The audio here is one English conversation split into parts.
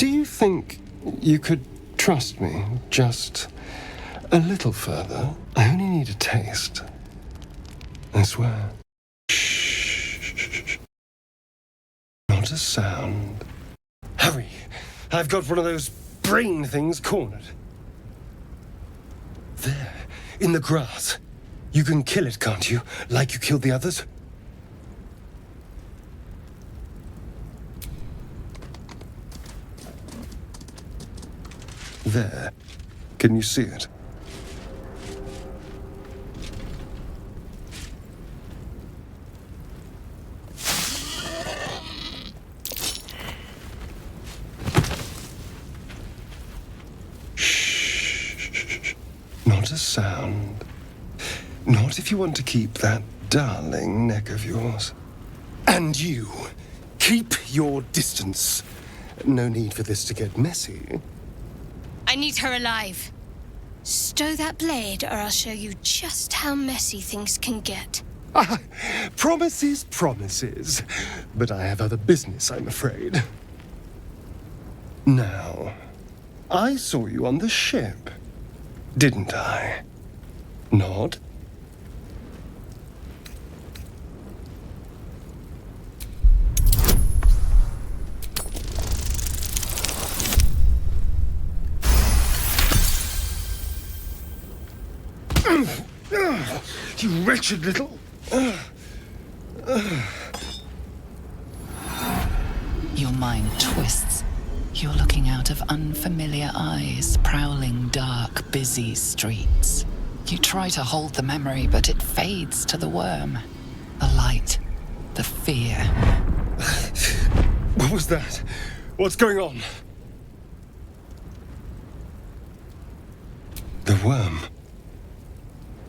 Do you think you could trust me just a little further? I only need a taste. I swear. Shh. Not a sound. Hurry! I've got one of those brain things cornered. There, in the grass. You can kill it, can't you? Like you killed the others? There. Can you see it? Shh. Not a sound. Not if you want to keep that darling neck of yours. And you, keep your distance. No need for this to get messy. I need her alive. Stow that blade, or I'll show you just how messy things can get. Promises, promises. But I have other business, I'm afraid. Now, I saw you on the ship, didn't I? Nod? You wretched little... Your mind twists. You're looking out of unfamiliar eyes, prowling dark, busy streets. You try to hold the memory, but it fades to the worm. The light, the fear. What was that? What's going on? The worm.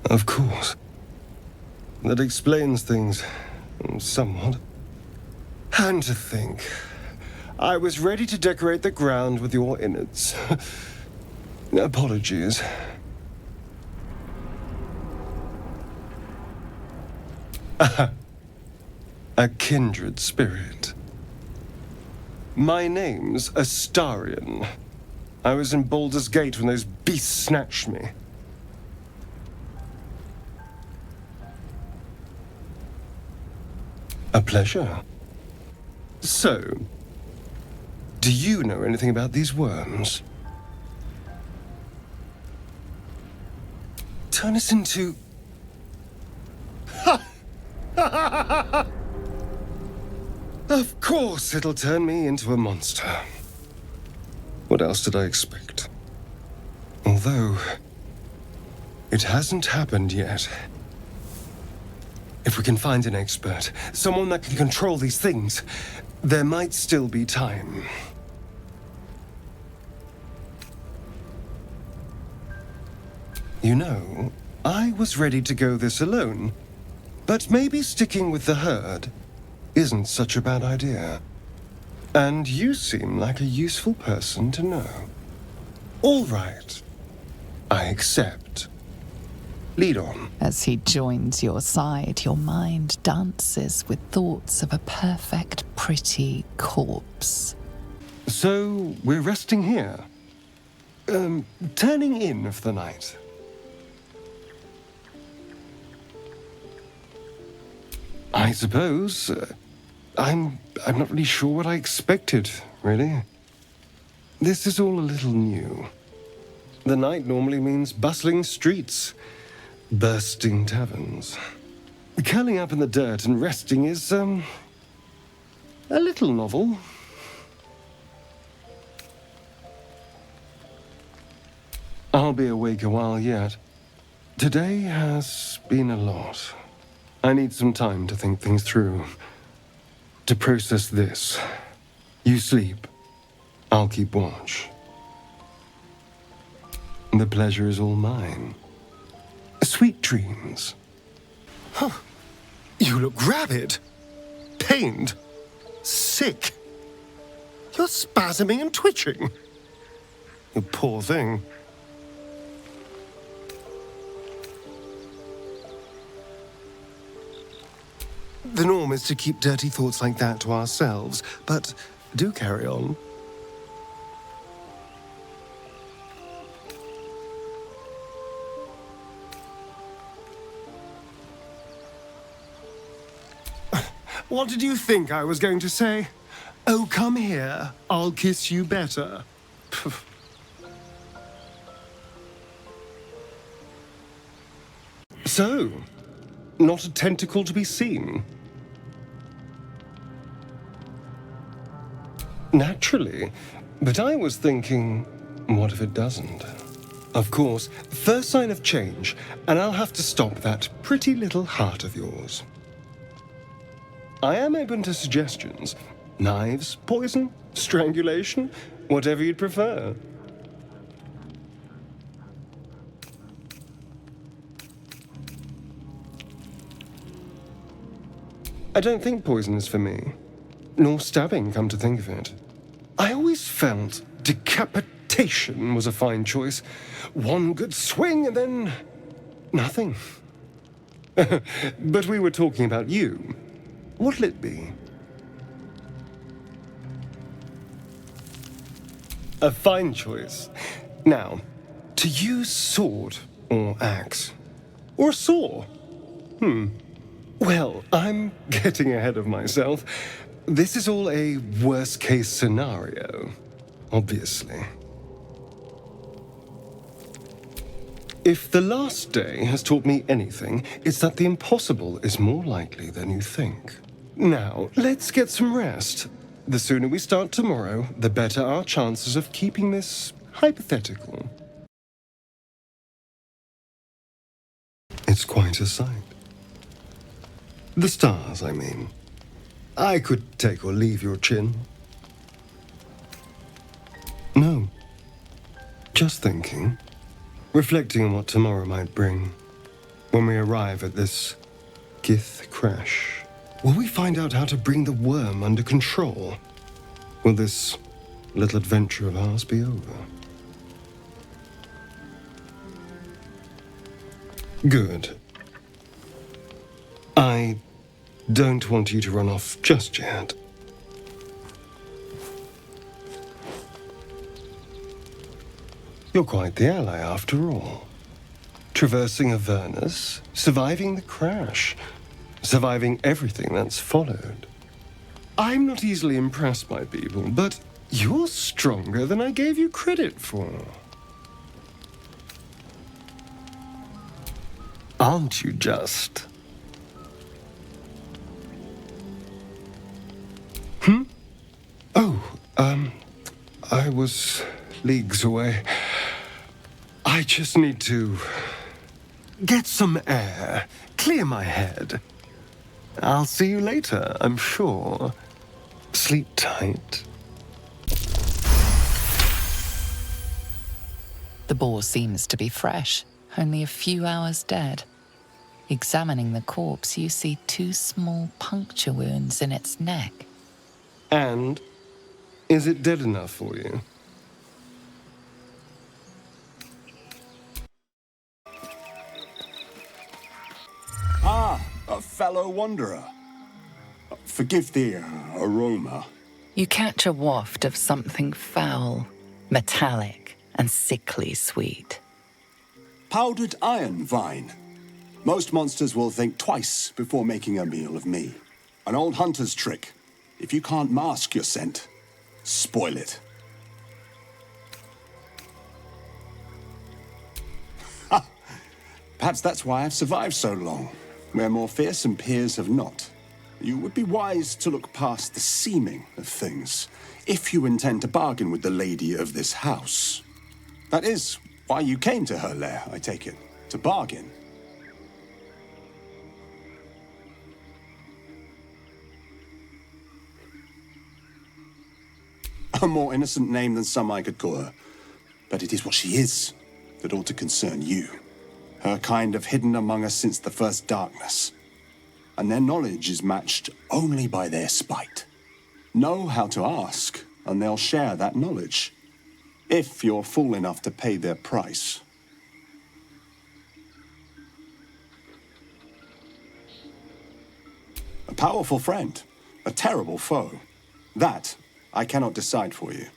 Of course. That explains things, somewhat. And to think, I was ready to decorate the ground with your innards. Apologies. A kindred spirit. My name's Astarion. I was in Baldur's Gate when those beasts snatched me. A pleasure. So, do you know anything about these worms? Turn us into... Of course it'll turn me into a monster. What else did I expect? Although, it hasn't happened yet. If we can find an expert, someone that can control these things, there might still be time. You know, I was ready to go this alone, but maybe sticking with the herd isn't such a bad idea. And you seem like a useful person to know. All right, I accept. Lead on. As he joins your side, your mind dances with thoughts of a perfect, pretty corpse. So, we're resting here. Turning in for the night. I suppose. I'm not really sure what I expected, really. This is all a little new. The night normally means bustling streets, bursting taverns. Curling up in the dirt and resting is, a little novel. I'll be awake a while yet. Today has been a lot. I need some time to think things through. To process this. You sleep. I'll keep watch. The pleasure is all mine. Sweet dreams. Huh. You look rabid. Pained. Sick. You're spasming and twitching. You poor thing. The norm is to keep dirty thoughts like that to ourselves, but do carry on. What did you think I was going to say? Oh, come here. I'll kiss you better. Pff. So, not a tentacle to be seen? Naturally, but I was thinking, what if it doesn't? Of course, first sign of change, and I'll have to stop that pretty little heart of yours. I am open to suggestions. Knives, poison, strangulation, whatever you'd prefer. I don't think poison is for me. Nor stabbing, come to think of it. I always felt decapitation was a fine choice. One good swing and then nothing. But we were talking about you. What'll it be? A fine choice. Now, to use sword or axe. Or saw. Well, I'm getting ahead of myself. This is all a worst-case scenario, obviously. If the last day has taught me anything, it's that the impossible is more likely than you think. Now, let's get some rest. The sooner we start tomorrow, the better our chances of keeping this hypothetical. It's quite a sight. The stars, I mean. I could take or leave your chin. No. Just thinking. Reflecting on what tomorrow might bring. When we arrive at this Gith crash, will we find out how to bring the worm under control? Will this little adventure of ours be over? Good. I don't want you to run off just yet. You're quite the ally after all. Traversing Avernus, surviving the crash, surviving everything that's followed. I'm not easily impressed by people, but you're stronger than I gave you credit for. Aren't you just? I was leagues away. I just need to get some air, clear my head. I'll see you later, I'm sure. Sleep tight. The boar seems to be fresh, only a few hours dead. Examining the corpse, you see 2 small puncture wounds in its neck. And is it dead enough for you? Ah, a fellow wanderer. Forgive the aroma. You catch a waft of something foul, metallic, and sickly sweet. Powdered iron vine. Most monsters will think twice before making a meal of me. An old hunter's trick. If you can't mask your scent, spoil it. Ha! Perhaps that's why I've survived so long, where more fearsome peers have not. You would be wise to look past the seeming of things, if you intend to bargain with the lady of this house. That is why you came to her lair, I take it, to bargain. A more innocent name than some I could call her. But it is what she is that ought to concern you. Her kind have hidden among us since the first darkness. And their knowledge is matched only by their spite. Know how to ask, and they'll share that knowledge. If you're fool enough to pay their price. A powerful friend, a terrible foe. That I cannot decide for you.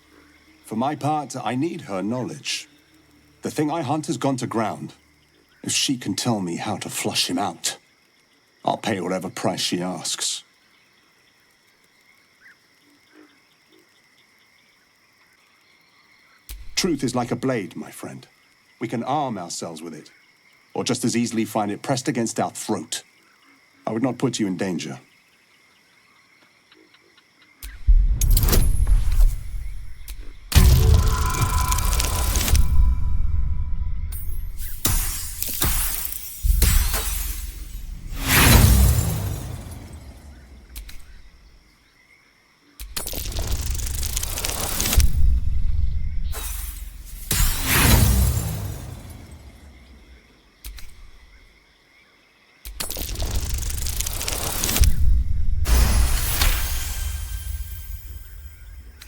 For my part, I need her knowledge. The thing I hunt has gone to ground. If she can tell me how to flush him out, I'll pay whatever price she asks. truth is like a blade, my friend. We can arm ourselves with it, or just as easily find it pressed against our throat. I would not put you in danger.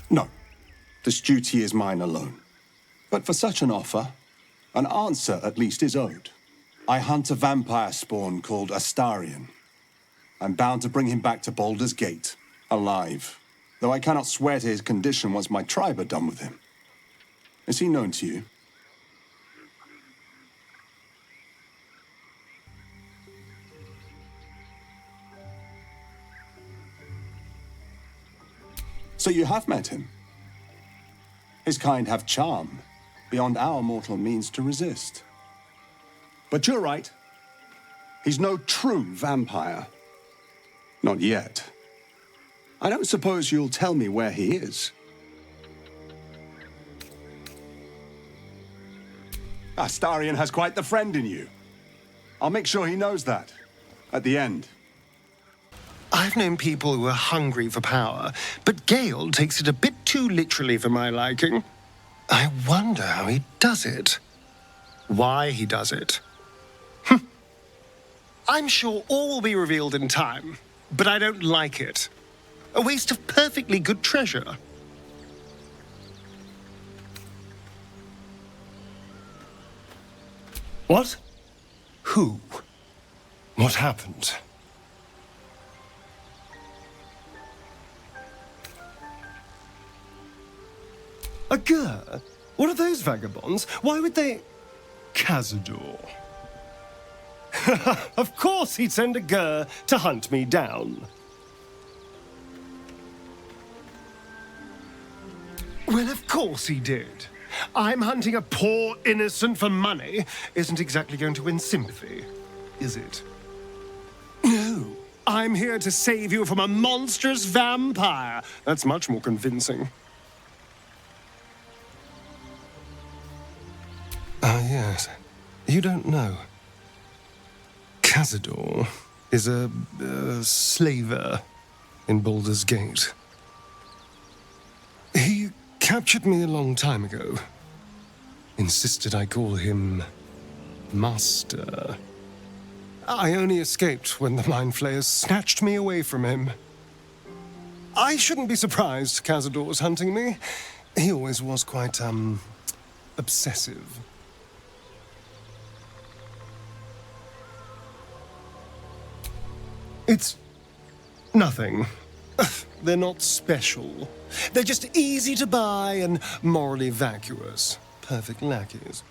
No, this duty is mine alone. But for such an offer, an answer at least is owed. I hunt a vampire spawn called Astarion. I'm bound to bring him back to Baldur's Gate, alive. Though I cannot swear to his condition once my tribe are done with him. Is he known to you? So you have met him. His kind have charm, beyond our mortal means to resist. But you're right. He's no true vampire. Not yet. I don't suppose you'll tell me where he is. Astarion has quite the friend in you. I'll make sure he knows that. At the end. I've known people who are hungry for power, but Gale takes it a bit too literally for my liking. I wonder how he does it. Why he does it. I'm sure all will be revealed in time, but I don't like it. A waste of perfectly good treasure. What? Who? What happened? A Gur? What are those vagabonds? Why would they... Cazador. Of course he'd send a Gur to hunt me down. Well, of course he did. I'm hunting a poor innocent for money isn't exactly going to win sympathy, is it? No, I'm here to save you from a monstrous vampire. That's much more convincing. Ah, yes. You don't know. Cazador is a slaver in Baldur's Gate. He captured me a long time ago. Insisted I call him Master. I only escaped when the Mind Flayers snatched me away from him. I shouldn't be surprised Cazador was hunting me. He always was quite, obsessive. It's nothing. They're not special. They're just easy to buy and morally vacuous. Perfect lackeys.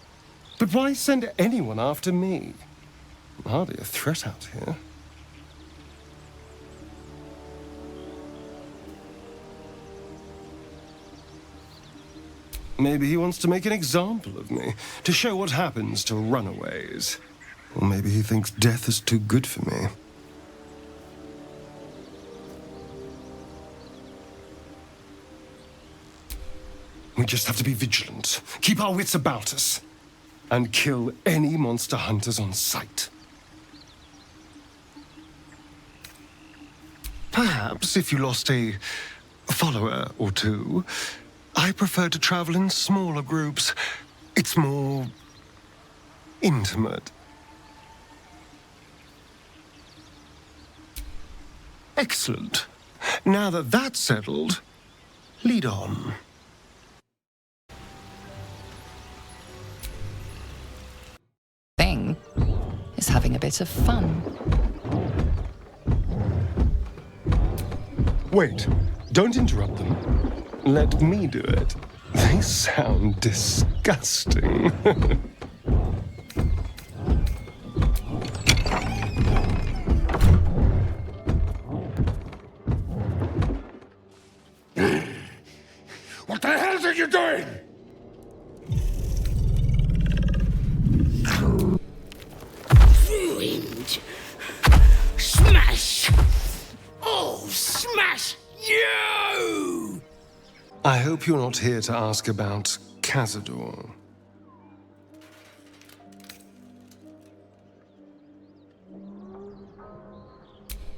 But why send anyone after me? I'm hardly a threat out here. Maybe he wants to make an example of me, to show what happens to runaways. Or maybe he thinks death is too good for me. We just have to be vigilant, keep our wits about us, and kill any monster hunters on sight. Perhaps if you lost a follower or two, I prefer to travel in smaller groups. It's more intimate. Excellent. Now that that's settled, lead on. Thing is having a bit of fun. Wait, don't interrupt them. Let me do it. They sound disgusting. What the hell are you doing? you! I hope you're not here to ask about Cazador.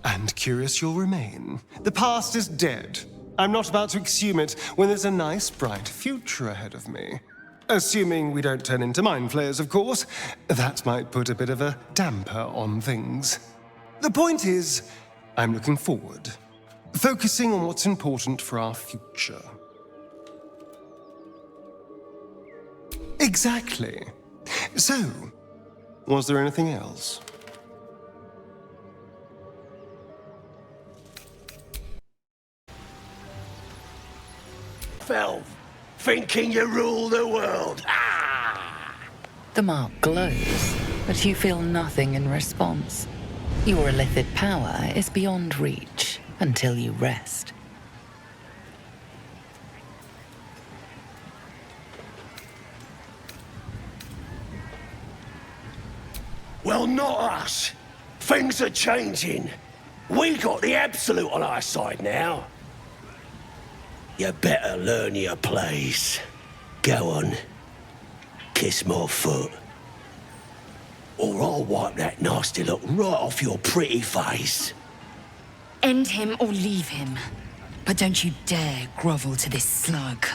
And curious you'll remain. The past is dead. I'm not about to exhume it when there's a nice, bright future ahead of me. Assuming we don't turn into mind flayers, of course. That might put a bit of a damper on things. The point is, I'm looking forward, focusing on what's important for our future. Exactly. So, was there anything else? Felv, thinking you rule the world. Ah! The mark glows, but you feel nothing in response. Your illithid power is beyond reach until you rest. Well, not us. Things are changing. We got the Absolute on our side now. You better learn your place. Go on. Kiss my foot. Or I'll wipe that nasty look right off your pretty face. End him or leave him. But don't you dare grovel to this slug.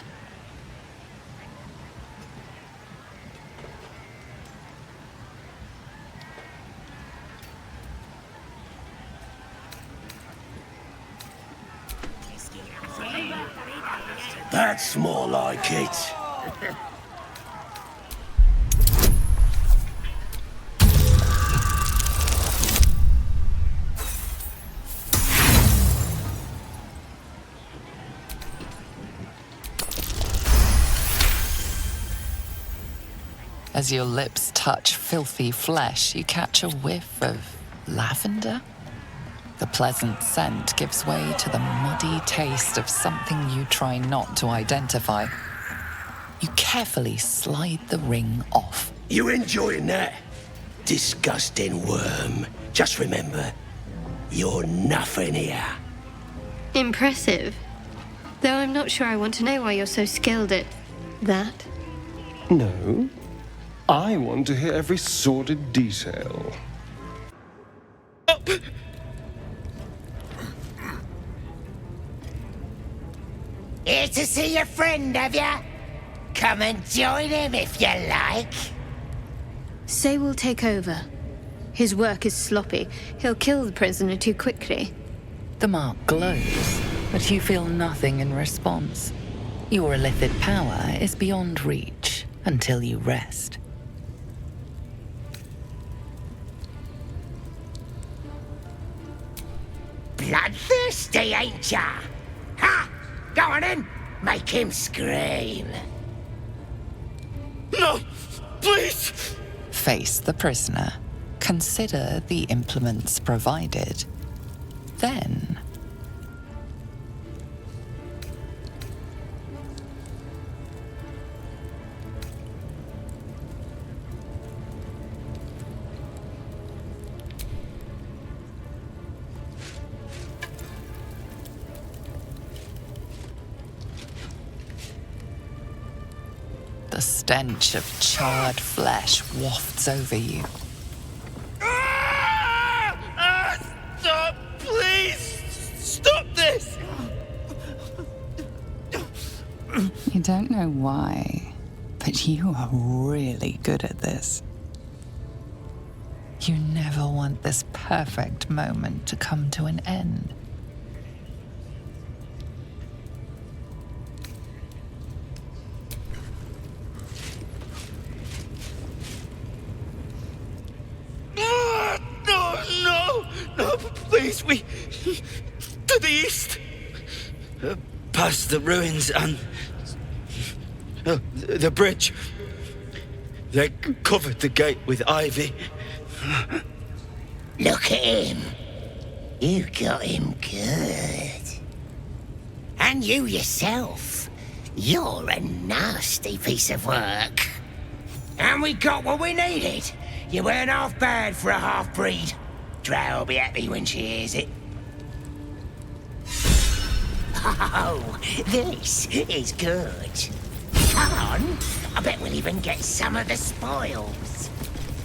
That's more like it. As your lips touch filthy flesh, you catch a whiff of lavender. The pleasant scent gives way to the muddy taste of something you try not to identify. You carefully slide the ring off. You enjoying that? Disgusting worm. Just remember, you're nothing here. Impressive. Though I'm not sure I want to know why you're so skilled at that. No. I want to hear every sordid detail. Here to see your friend, have ya? Come and join him if you like. Say we'll take over. His work is sloppy. He'll kill the prisoner too quickly. The mark glows, but you feel nothing in response. Your illithid power is beyond reach until you rest. Bloodthirsty, ain't ya? Ha! Go on in. Make him scream. No! Please! Face the prisoner. Consider the implements provided. Then, the stench of charred flesh wafts over you. Stop! Please! Stop this! You don't know why, but you are really good at this. You never want this perfect moment to come to an end. No, please, we... To the east. Past the ruins and... the bridge. They covered the gate with ivy. Look at him. You got him good. And you yourself. You're a nasty piece of work. And we got what we needed. You weren't half bad for a half-breed. Drow will be happy when she hears it. Oh, this is good. Come on, I bet we'll even get some of the spoils.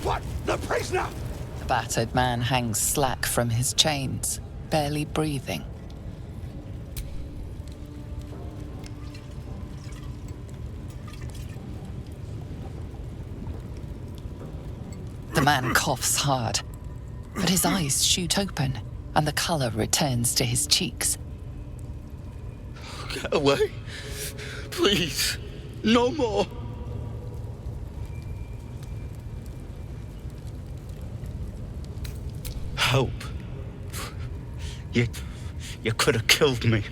What? The prisoner? The battered man hangs slack from his chains, barely breathing. The man coughs hard, but his eyes shoot open, and the color returns to his cheeks. Get away. Please. No more. Help. You could have killed me.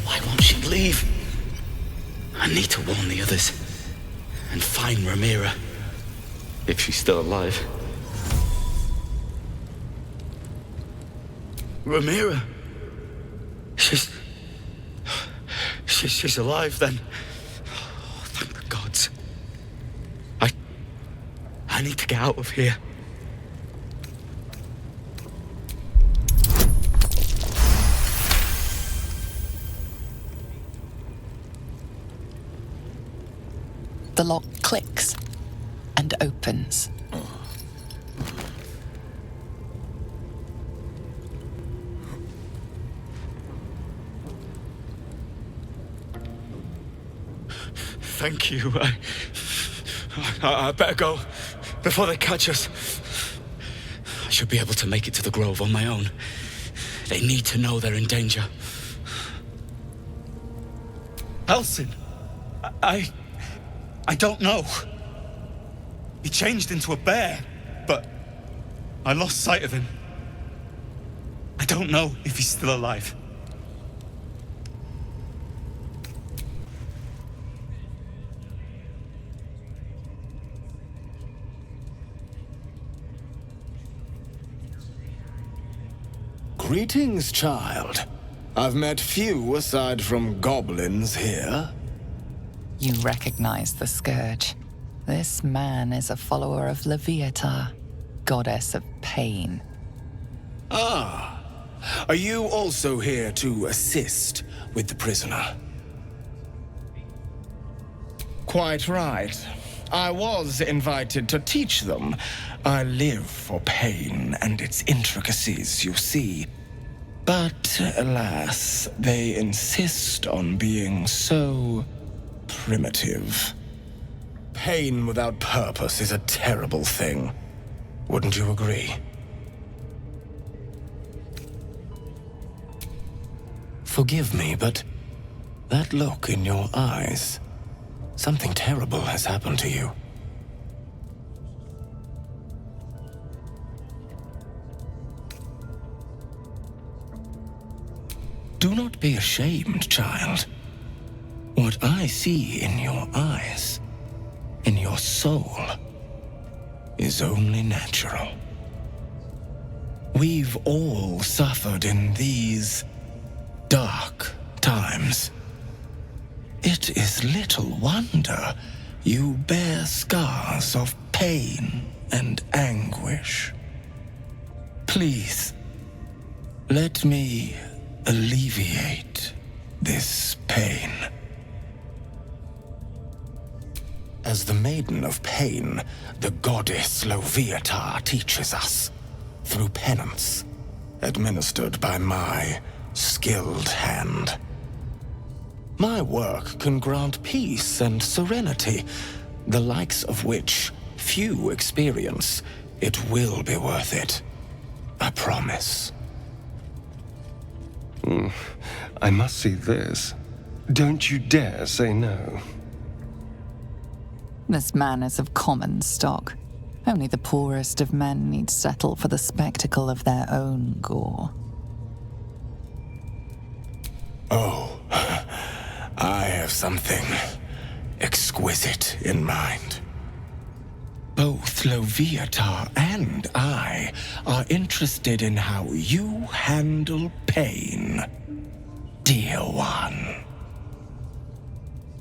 Why won't she leave? I need to warn the others and find Ramira, if she's still alive. Ramira? She's alive then. Oh, thank the gods. I need to get out of here. The lock clicks and opens. Thank you. I better go before they catch us. I should be able to make it to the Grove on my own. They need to know they're in danger. Elsin, I don't know. He changed into a bear, but I lost sight of him. I don't know if he's still alive. Greetings, child. I've met few aside from goblins here. You recognize the scourge. This man is a follower of Leviatha, goddess of pain. Ah, are you also here to assist with the prisoner? Quite right. I was invited to teach them. I live for pain and its intricacies, you see. But alas, they insist on being so primitive. Pain without purpose is a terrible thing. Wouldn't you agree? Forgive me, but that look in your eyes, something terrible has happened to you. Do not be ashamed, child. What I see in your eyes, in your soul, is only natural. We've all suffered in these dark times. It is little wonder you bear scars of pain and anguish. Please, let me alleviate this pain. As the Maiden of Pain, the goddess Leviatha teaches us through penance, administered by my skilled hand. My work can grant peace and serenity, the likes of which few experience. It will be worth it. I promise. I must see this. Don't you dare say no. This man is of common stock. Only the poorest of men need settle for the spectacle of their own gore. Oh, I have something exquisite in mind. Both Loviatar and I are interested in how you handle pain, dear one.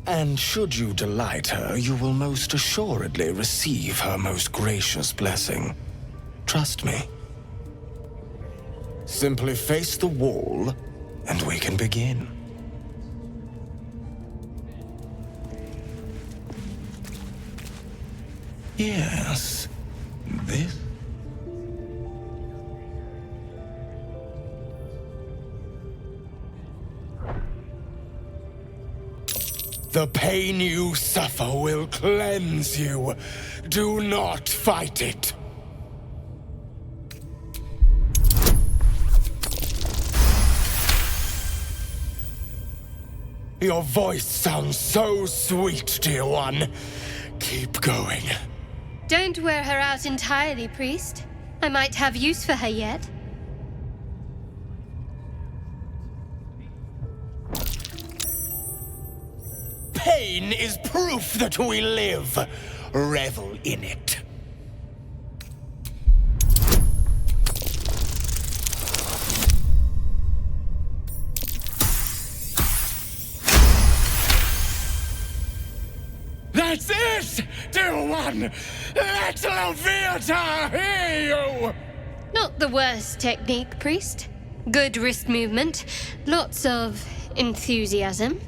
And should you delight her, you will most assuredly receive her most gracious blessing. Trust me. Simply face the wall, and we can begin. Yes, this. The pain you suffer will cleanse you. Do not fight it. Your voice sounds so sweet, dear one. Keep going. Don't wear her out entirely, priest. I might have use for her yet. Pain is proof that we live. Revel in it. That's it, dear one! Let Loviatar hear you! Not the worst technique, priest. Good wrist movement. Lots of enthusiasm.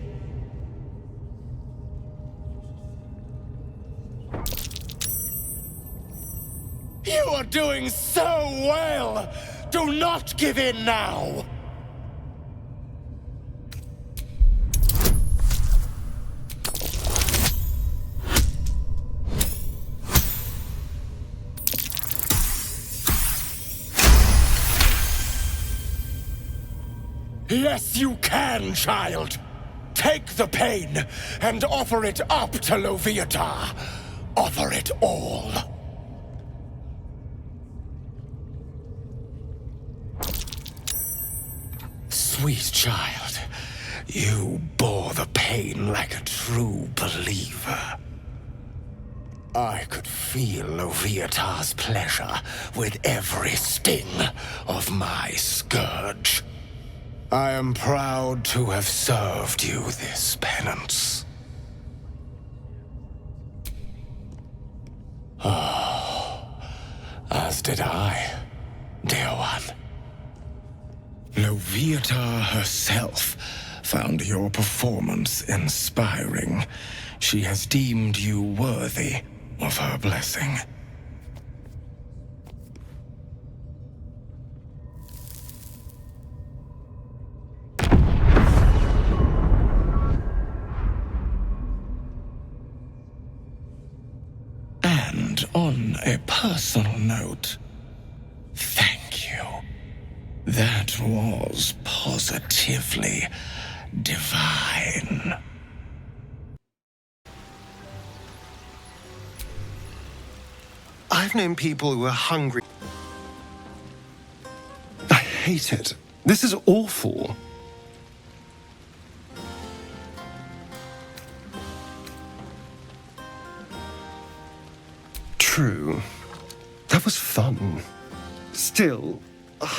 You are doing so well! Do not give in now! Yes, you can, child! Take the pain and offer it up to Loviatar. Offer it all. Sweet child, you bore the pain like a true believer. I could feel Loviatar's pleasure with every sting of my scourge. I am proud to have served you this penance. Oh, as did I, dear one. Loviatar herself found your performance inspiring. She has deemed you worthy of her blessing. And on a personal note, thank you. That was positively divine. I've known people who are hungry. I hate it. This is awful. True. That was fun. Still,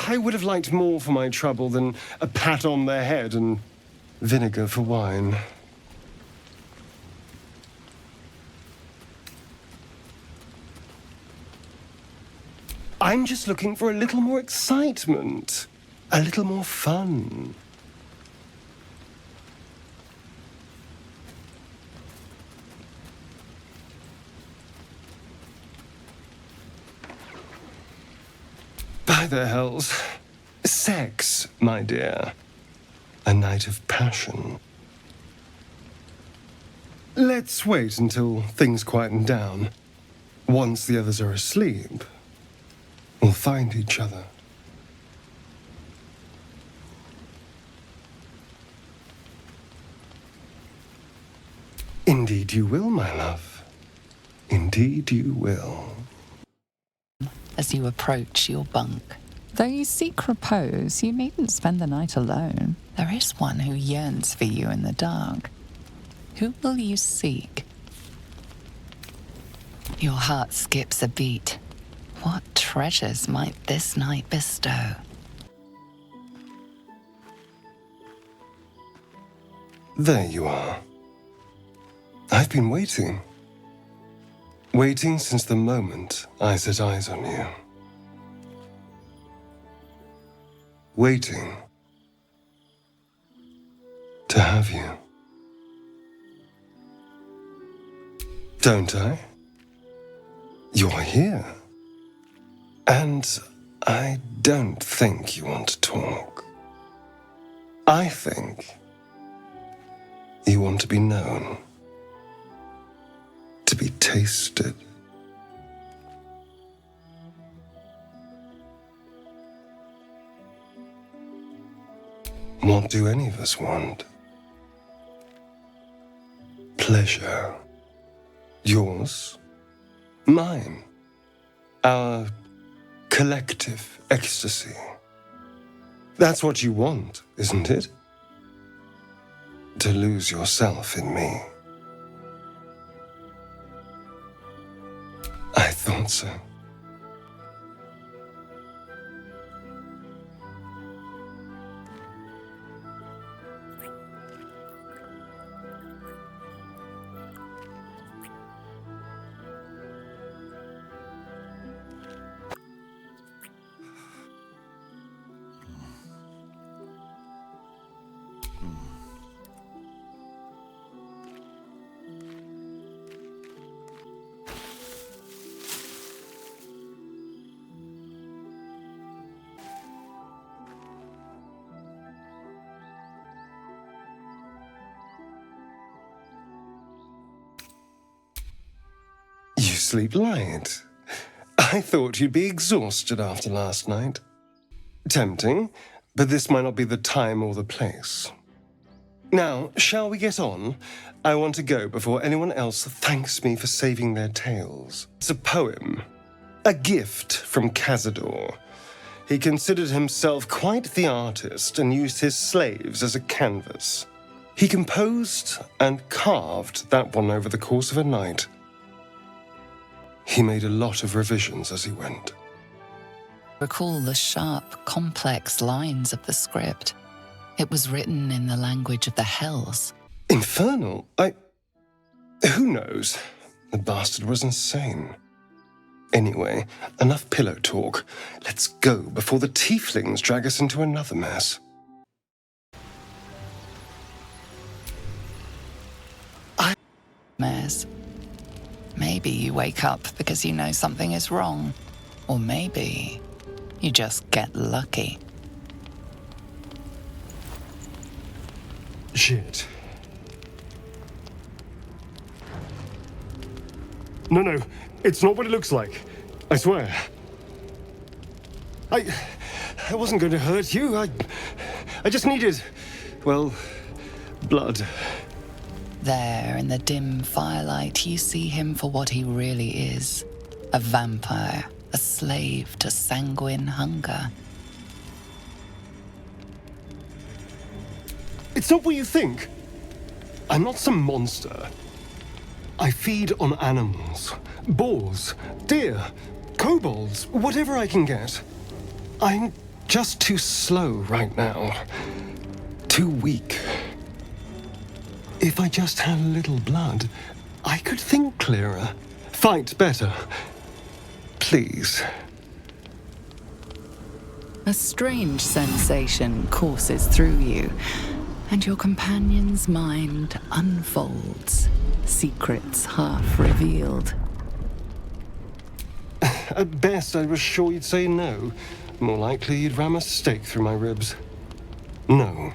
I would have liked more for my trouble than a pat on the head and vinegar for wine. I'm just looking for a little more excitement, a little more fun. By the hells. Sex, my dear. A night of passion. Let's wait until things quieten down. Once the others are asleep, we'll find each other. Indeed you will, my love. Indeed you will. As you approach your bunk, Though you seek repose, you needn't spend the night alone. there is one who yearns for you in the dark. Who will you seek? Your heart skips a beat. What treasures might this night bestow? There you are. I've been waiting. Waiting since the moment I set eyes on you. Waiting to have you. Don't I? You're here. And I don't think you want to talk. I think you want to be known, to be tasted. What do any of us want? Pleasure. Yours, mine, our collective ecstasy. That's what you want, isn't it? To lose yourself in me. I thought so. You sleep light. I thought you'd be exhausted after last night. Tempting, but this might not be the time or the place. Now, shall we get on? I want to go before anyone else thanks me for saving their tales. It's a poem, a gift from Cazador. He considered himself quite the artist and used his slaves as a canvas. He composed and carved that one over the course of a night. He made a lot of revisions as he went. Recall the sharp, complex lines of the script. It was written in the language of the Hells. Infernal? Who knows? The bastard was insane. Anyway, enough pillow talk. Let's go before the tieflings drag us into another mess. Mares. Maybe you wake up because you know something is wrong. Or maybe you just get lucky. Shit. No, it's not what it looks like. I swear. I wasn't going to hurt you. I just needed, well, blood. There, in the dim firelight, you see him for what he really is. A vampire, a slave to sanguine hunger. It's not what you think. I'm not some monster. I feed on animals, boars, deer, kobolds, whatever I can get. I'm just too slow right now. Too weak. If I just had a little blood, I could think clearer, fight better. Please. A strange sensation courses through you, and your companion's mind unfolds, secrets half revealed. At best, I was sure you'd say no. More likely, you'd ram a stake through my ribs. No.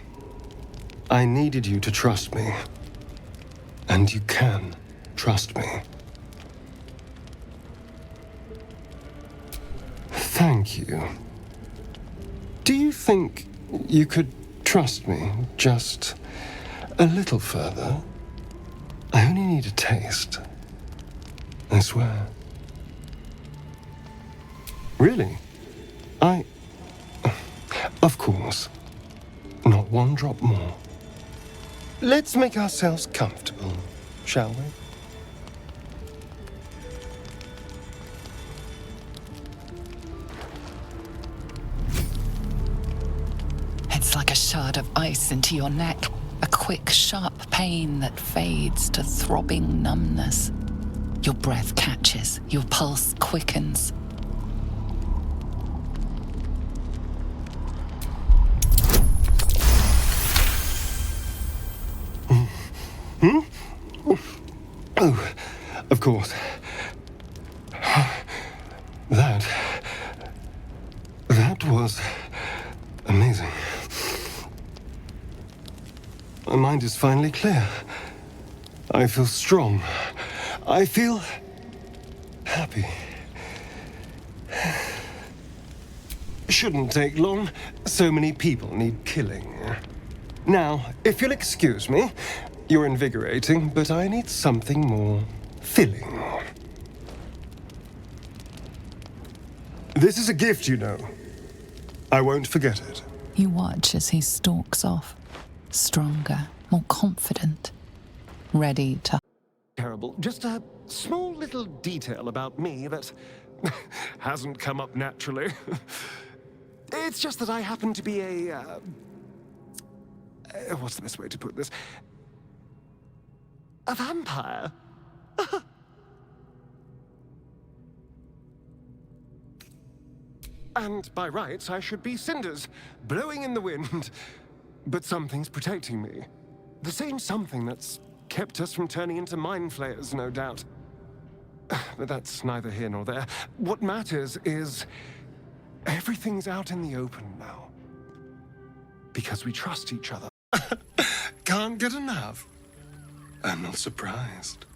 I needed you to trust me. And you can trust me. Thank you. Do you think you could trust me just a little further? I only need a taste. I swear. Really? Of course. Not one drop more. Let's make ourselves comfortable, shall we? cuts like a shard of ice into your neck, a quick, sharp pain that fades to throbbing numbness. Your breath catches, your pulse quickens. Oh, of course. That was amazing. My mind is finally clear. I feel strong. I feel happy. Shouldn't take long. So many people need killing. Now, if you'll excuse me, you're invigorating, but I need something more filling. This is a gift, you know. I won't forget it. You watch as he stalks off, stronger, more confident, ready to... Terrible. Just a small little detail about me that hasn't come up naturally. It's just that I happen to be a... what's the best way to put this? A vampire. And by rights, I should be cinders, blowing in the wind. But something's protecting me. The same something that's kept us from turning into mind flayers, no doubt. But that's neither here nor there. What matters is everything's out in the open now. Because we trust each other. Can't get enough. I'm not surprised.